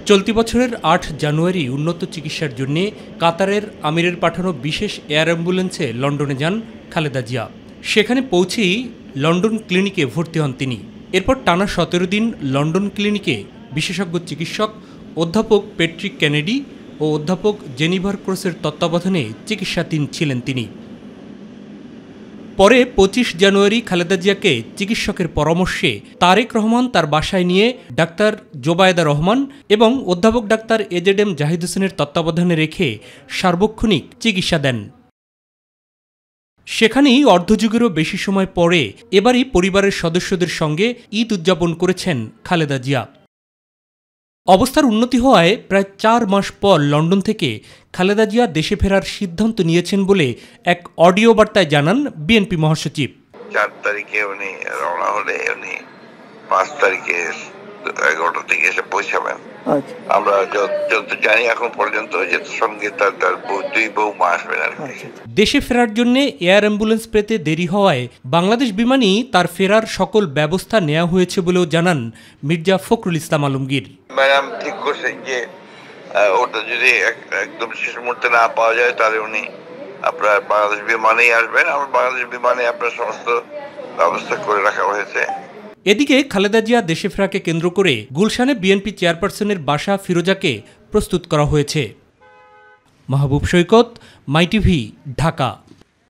চলতি বছরের ৮ জানুয়ারি উন্নত চিকিৎসার জন্য কাতারের আমিরের পাঠানো বিশেষ এয়ার অ্যাম্বুলেন্সে লন্ডনে যান খালেদা জিয়া। সেখানে পৌঁছেই লন্ডন ক্লিনিকে ভর্তি হন তিনি। এরপর টানা ১৭ দিন লন্ডন ক্লিনিকে বিশেষজ্ঞ চিকিৎসক অধ্যাপক প্যাট্রিক কেনেডি ও অধ্যাপক জেনিভার ক্রসের তত্ত্বাবধানে চিকিৎসাধীন ছিলেন তিনি। পরে ২৫ জানুয়ারি খালেদা জিয়াকে চিকিৎসকের পরামর্শে তারেক রহমান তার বাসায় নিয়ে ডাক্তার জোবায়েদা রহমান এবং অধ্যাপক ডাক্তার এজেডএম জাহিদ হোসেনের তত্ত্বাবধানে রেখে সার্বক্ষণিক চিকিৎসা দেন। সেখানেই অর্ধযুগেরও বেশি সময় পরে এবারই পরিবারের সদস্যদের সঙ্গে ঈদ উদযাপন করেছেন খালেদা জিয়া। অবস্থার উন্নতি হওয়ায় প্রায় ৪ মাস পর লন্ডন থেকে খালেদা জিয়া দেশে ফেরার সিদ্ধান্ত নিয়েছেন বলে এক অডিও বার্তায় জানান বিএনপি মহাসচিব। ৪ তারিখে উনি রওনা হলে উনি ৫ তারিখে ১১টার দিকে এসে পৌঁছাবেন। আমরা যত জানি এখন পর্যন্ত যে সঙ্গে তার ২ বৌমা আসবেন আর কি। দেশে ফেরার জন্য এয়ার অ্যাম্বুলেন্স পেতে দেরি হওয়ায় বাংলাদেশ বিমানই তার ফেরার সকল ব্যবস্থা নেওয়া হয়েছে বলেও জানান মির্জা ফখরুল ইসলাম আলমগীর। ম্যাডাম ঠিক করছেন যে ওটা যদি একদম শেষ মুহূর্তে না পাওয়া যায় তাহলে উনি আপনার বাংলাদেশ বিমানেই আসবেন। আমার বাংলাদেশ বিমানে আপনার সমস্ত ব্যবস্থা করে রাখা হয়েছে। এদিকে খালেদা জিয়া দেশে ফেরাকে কেন্দ্র করে গুলশানে বিএনপি চেয়ারপারসনের বাসা ফিরোজাকে প্রস্তুত করা হয়েছে। মাহবুব সৈকত, মাই টিভি, ঢাকা।